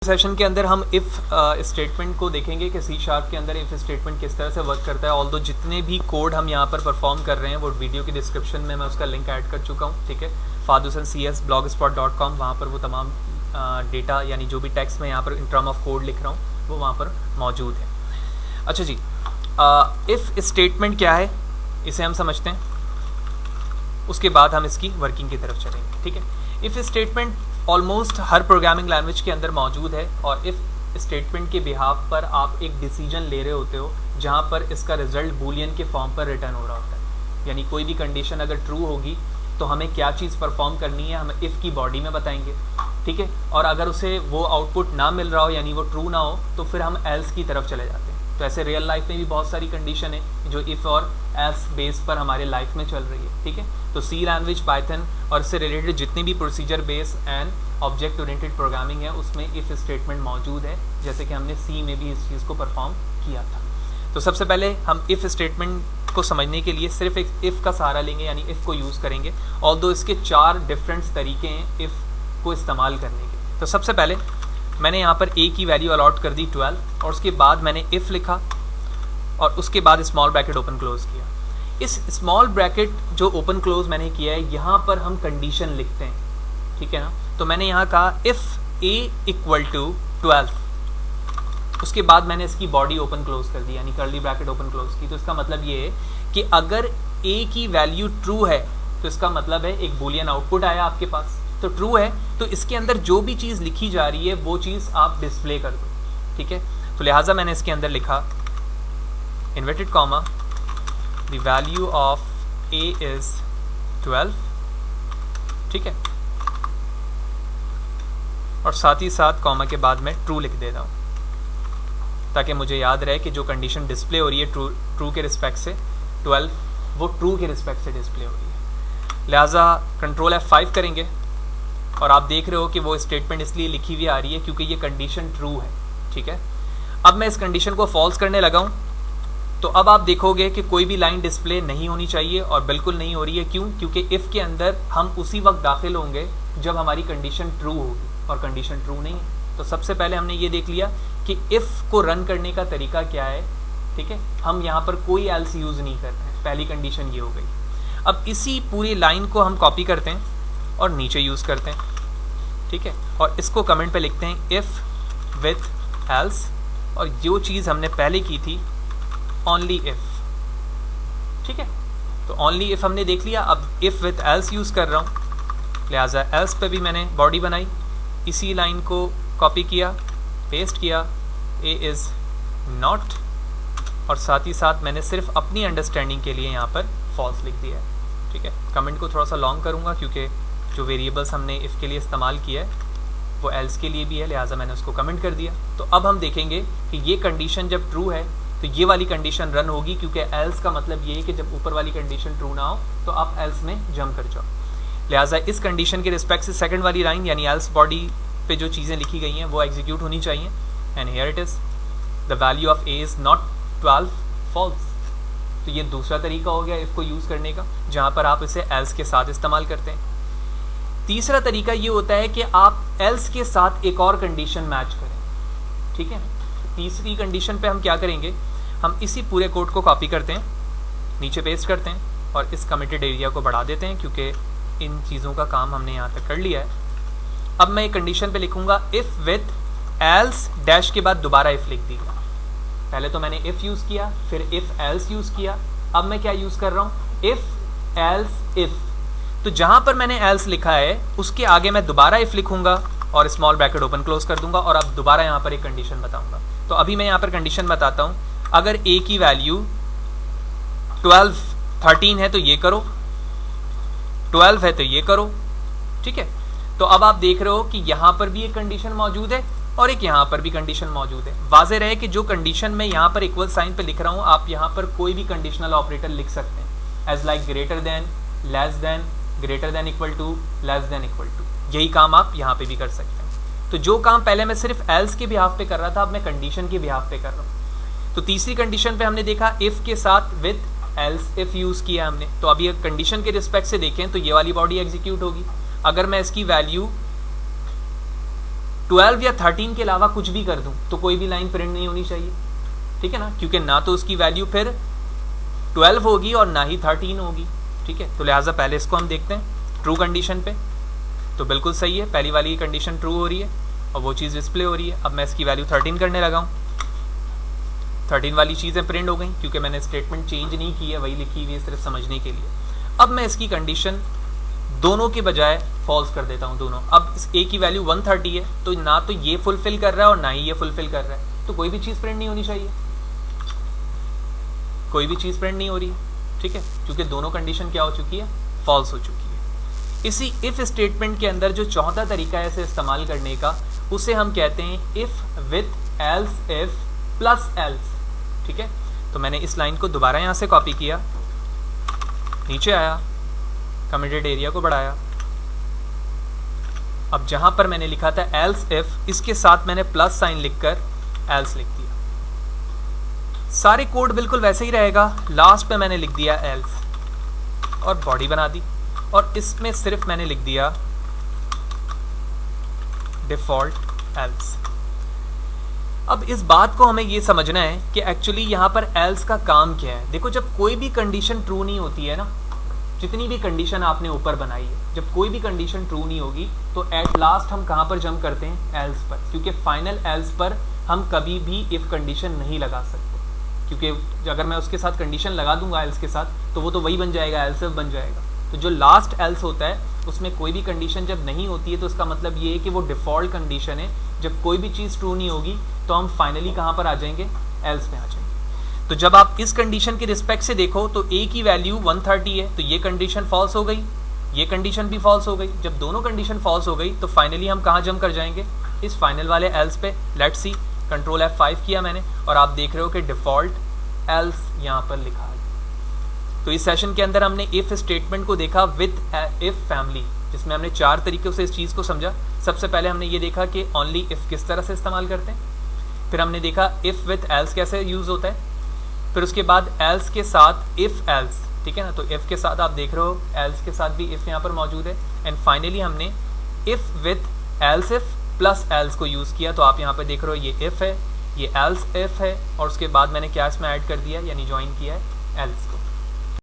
Session के अंदर हम इफ़ स्टेटमेंट को देखेंगे कि सी शार्प के अंदर इफ़ स्टेटमेंट किस तरह से वर्क करता है। ऑल्दो जितने भी कोड हम यहाँ पर परफॉर्म कर रहे हैं वो वीडियो की डिस्क्रिप्शन में मैं उसका लिंक ऐड कर चुका हूँ, ठीक है। fadusancs.blogspot.com, वहाँ पर वो तमाम डेटा यानी जो भी टेक्स्ट में यहाँ पर इन टर्म ऑफ कोड लिख रहा हूँ वो वहाँ पर मौजूद है। अच्छा जी, इफ़ स्टेटमेंट क्या है इसे हम समझते हैं, उसके बाद हम इसकी वर्किंग की तरफ चलेंगे, ठीक है। If statement almost her programming language के अंदर मौजूद है और इफ़ स्टेटमेंट के बिहाफ पर आप एक डिसीजन ले रहे होते हो जहाँ पर इसका रिजल्ट बूलियन के फॉर्म पर रिटर्न हो रहा होता है। यानी कोई भी कंडीशन अगर ट्रू होगी तो हमें क्या चीज़ परफॉर्म करनी है हम इफ़ की बॉडी में बताएंगे, ठीक है। और अगर उसे वो आउटपुट ना मिल रहा हो यानी वो ट्रू ना हो तो फिर हम एल्स की तरफ चले जाते हैं। तो ऐसे रियल लाइफ में भी बहुत सारी कंडीशन है जो इफ़ और एल्स बेस पर हमारे लाइफ में चल रही है, ठीक है। तो सी लैंग्वेज, पाइथन और इससे रिलेटेड जितनी भी procedure base and object oriented programming है उसमें इफ़ स्टेटमेंट मौजूद है, जैसे कि हमने सी में भी इस चीज़ को परफॉर्म किया था। तो सबसे पहले हम इफ़ स्टेटमेंट को समझने के लिए सिर्फ एक इफ़ का सहारा लेंगे यानी इफ़ को यूज़ करेंगे। ऑल्दो इसके 4 डिफरेंट तरीके हैं इफ़ को इस्तेमाल करने के। तो सबसे पहले मैंने यहाँ पर ए की वैल्यू अलॉट कर दी 12 और उसके बाद मैंने इफ़ लिखा और उसके बाद स्मॉल ब्रैकेट ओपन क्लोज किया। इस स्मॉल ब्रैकेट जो ओपन क्लोज मैंने किया है यहाँ पर हम कंडीशन लिखते हैं, ठीक है ना। तो मैंने यहाँ कहा इफ़ ए इक्वल टू 12, उसके बाद मैंने इसकी बॉडी ओपन क्लोज कर दी यानी कर्ली ब्रैकेट ओपन क्लोज की। तो इसका मतलब ये है कि अगर ए की वैल्यू ट्रू है तो इसका मतलब है एक बूलियन आउटपुट आया आपके पास, तो ट्रू है तो इसके अंदर जो भी चीज़ लिखी जा रही है वो चीज़ आप डिस्प्ले कर दो, ठीक है। तो लिहाजा मैंने इसके अंदर लिखा inverted comma the value of A is 12, ठीक है। और साथ ही साथ कॉमा के बाद मैं ट्रू लिख देता हूँ ताकि मुझे याद रहे कि जो कंडीशन डिस्प्ले हो रही है ट्रू के रिस्पेक्ट से 12 वो ट्रू के रिस्पेक्ट से डिस्प्ले हो रही है। लिहाजा कंट्रोल F5 करेंगे और आप देख रहे हो कि वो स्टेटमेंट इसलिए लिखी हुई आ रही है क्योंकि ये कंडीशन ट्रू है, ठीक है। अब मैं इस कंडीशन को फॉल्स करने लगा हूँ तो अब आप देखोगे कि कोई भी लाइन डिस्प्ले नहीं होनी चाहिए और बिल्कुल नहीं हो रही है। क्यों? क्योंकि इफ़ के अंदर हम उसी वक्त दाखिल होंगे जब हमारी कंडीशन ट्रू होगी और कंडीशन ट्रू नहीं है। तो सबसे पहले हमने ये देख लिया कि इफ़ को रन करने का तरीका क्या है, ठीक है। हम यहाँ पर कोई एल्स यूज़ नहीं कर रहे हैं, पहली कंडीशन ये हो गई। अब इसी पूरी लाइन को हम कॉपी करते हैं और नीचे यूज़ करते हैं, ठीक है। और इसको कमेंट पे लिखते हैं इफ़ विथ एल्स और जो चीज़ हमने पहले की थी ओनली इफ़, ठीक है। तो ओनली इफ़ हमने देख लिया। अब इफ़ विथ एल्स यूज़ कर रहा हूँ, लिहाजा एल्स पे भी मैंने बॉडी बनाई, इसी लाइन को कॉपी किया, पेस्ट किया, ए इज़ नॉट और साथ ही साथ मैंने सिर्फ अपनी अंडरस्टैंडिंग के लिए यहाँ पर फॉल्स लिख दिया है, ठीक है। कमेंट को थोड़ा सा लॉन्ग करूँगा क्योंकि जो वेरिएबल्स हमने इफ़ के लिए इस्तेमाल किया है वो एल्स के लिए भी है, लिहाजा मैंने उसको कमेंट कर दिया। तो अब हम देखेंगे कि ये कंडीशन जब ट्रू है तो ये वाली कंडीशन रन होगी क्योंकि एल्स का मतलब ये है कि जब ऊपर वाली कंडीशन ट्रू ना हो तो आप एल्स में जंप कर जाओ। लिहाजा इस कंडीशन के रिस्पेक्ट से सेकंड वाली लाइन यानी एल्स बॉडी पे जो चीज़ें लिखी गई हैं वो एग्जीक्यूट होनी चाहिए। And here it is the value of A is not 12 false. तो ये दूसरा तरीका हो गया इफ़ को यूज़ करने का जहाँ पर आप इसे एल्स के साथ इस्तेमाल करते हैं। तीसरा तरीका ये होता है कि आप एल्स के साथ एक और कंडीशन मैच करें, ठीक है। तीसरी कंडीशन पे हम क्या करेंगे, हम इसी पूरे कोड को कॉपी करते हैं, नीचे पेस्ट करते हैं और इस कमिटेड एरिया को बढ़ा देते हैं क्योंकि इन चीज़ों का काम हमने यहाँ तक कर लिया है। अब मैं एक कंडीशन पे लिखूँगा इफ़ विथ एल्स डैश के बाद दोबारा इफ़ लिख दी। पहले तो मैंने इफ़ यूज़ किया, फिर इफ़ एल्स यूज़ किया, अब मैं क्या यूज़ कर रहा हूँ, इफ़ एल्स इफ़। तो जहाँ पर मैंने एल्स लिखा है उसके आगे मैं दोबारा इफ़ लिखूँगा और स्मॉल ब्रैकेट ओपन क्लोज कर दूंगा और अब दोबारा यहाँ पर एक कंडीशन बताऊँगा। तो अभी मैं यहाँ पर कंडीशन बताता हूँ, अगर a की वैल्यू 13 है तो ये करो, 12 है तो ये करो, ठीक है। तो अब आप देख रहे हो कि यहाँ पर भी एक कंडीशन मौजूद है और एक यहाँ पर भी कंडीशन मौजूद है। वाज़ेह रहे कि जो कंडीशन मैं यहाँ पर इक्वल साइन पे लिख रहा हूँ आप यहाँ पर कोई भी कंडीशनल ऑपरेटर लिख सकते हैं, as like greater than, less than, greater than equal to, less than equal to. यही काम आप यहाँ पे भी कर सकते हैं। तो जो काम पहले मैं सिर्फ एल्स के बिहाफ पे कर रहा था अब मैं कंडीशन के बिहाफ पे कर रहा हूँ। तो तीसरी कंडीशन पे हमने देखा इफ़ के साथ विथ एल्स इफ़ यूज़ किया हमने। तो अभी कंडीशन के रिस्पेक्ट से देखें तो ये वाली बॉडी एग्जीक्यूट होगी। अगर मैं इसकी वैल्यू 12 या 13 के अलावा कुछ भी कर दूं तो कोई भी लाइन प्रिंट नहीं होनी चाहिए, ठीक है ना, क्योंकि ना तो उसकी वैल्यू फिर 12 होगी और ना ही 13 होगी, ठीक है। तो लिहाजा पहले इसको हम देखते हैं ट्रू कंडीशन पे, तो बिल्कुल सही है, पहली वाली कंडीशन ट्रू हो रही है और वो चीज़ डिस्प्ले हो रही है। अब मैं इसकी वैल्यू 13 करने लगा हूँ, 13 वाली चीज़ें प्रिंट हो गई क्योंकि मैंने स्टेटमेंट चेंज नहीं की है, वही लिखी हुई है सिर्फ समझने के लिए। अब मैं इसकी कंडीशन दोनों के बजाय फॉल्स कर देता हूँ दोनों। अब इस ए की वैल्यू 130 है, तो ना तो ये फुलफिल कर रहा है और ना ही ये फुलफिल कर रहा है, तो कोई भी चीज़ प्रिंट नहीं होनी चाहिए, कोई भी चीज़ प्रिंट नहीं हो रही है, ठीक है, क्योंकि दोनों कंडीशन क्या हो चुकी है, फॉल्स हो चुकी है। इसी इफ स्टेटमेंट के अंदर जो चौथा तरीका है इसे इस्तेमाल करने का, उसे हम कहते हैं if with else if plus else, ठीक है। तो मैंने इस लाइन को दोबारा यहाँ से कॉपी किया, नीचे आया, कमिटेड एरिया को बढ़ाया, अब जहां पर मैंने लिखा था एल्स इफ, इसके साथ मैंने प्लस साइन लिखकर एल्स लिख दिया। सारे कोड बिल्कुल वैसे ही रहेगा, लास्ट पे मैंने लिख दिया एल्स और बॉडी बना दी, और इसमें सिर्फ मैंने लिख दिया डिफॉल्ट एल्स। अब इस बात को हमें ये समझना है कि एक्चुअली यहाँ पर एल्स का काम क्या है। देखो, जब कोई भी कंडीशन ट्रू नहीं होती है ना, जितनी भी कंडीशन आपने ऊपर बनाई है, जब कोई भी कंडीशन ट्रू नहीं होगी तो एट लास्ट हम कहाँ पर जंप करते हैं, एल्स पर, क्योंकि फाइनल एल्स पर हम कभी भी इफ कंडीशन नहीं लगा सकते, क्योंकि अगर मैं उसके साथ कंडीशन लगा दूंगा एल्स के साथ तो वो तो वही बन जाएगा, एल्स इफ बन जाएगा। तो जो लास्ट एल्स होता है उसमें कोई भी कंडीशन जब नहीं होती है तो उसका मतलब ये है कि वो डिफ़ॉल्ट कंडीशन है, जब कोई भी चीज़ ट्रू नहीं होगी तो हम फाइनली कहाँ पर आ जाएंगे, एल्स में आ जाएंगे। तो जब आप इस कंडीशन के रिस्पेक्ट से देखो तो ए की वैल्यू 130 है, तो ये कंडीशन फॉल्स हो गई, ये कंडीशन भी फॉल्स हो गई। जब दोनों कंडीशन फॉल्स हो गई तो फाइनली हम कहाँ जंप कर जाएंगे, इस फाइनल वाले एल्स पे। लेट्स सी, कंट्रोल F5 किया मैंने और आप देख रहे हो कि डिफ़ॉल्ट एल्स यहाँ पर लिखा है। तो इस सेशन के अंदर हमने इफ स्टेटमेंट को देखा विद इफ फैमिली, जिसमें हमने 4 तरीकों से इस चीज़ को समझा। सबसे पहले हमने ये देखा कि ओनली इफ किस तरह से इस्तेमाल करते हैं, फिर हमने देखा इफ विथ एल्स कैसे यूज़ होता है, फिर उसके बाद एल्स के साथ इफ एल्स, ठीक है ना, तो इफ के साथ आप देख रहे हो एल्स के साथ भी इफ यहाँ पर मौजूद है, एंड फाइनली हमने if with else if plus else को यूज़ किया। तो आप यहाँ पर देख रहे हो ये इफ है, ये एल्स इफ है, और उसके बाद मैंने क्या इसमें ऐड कर दिया, यानी ज्वाइन किया है एल्स को।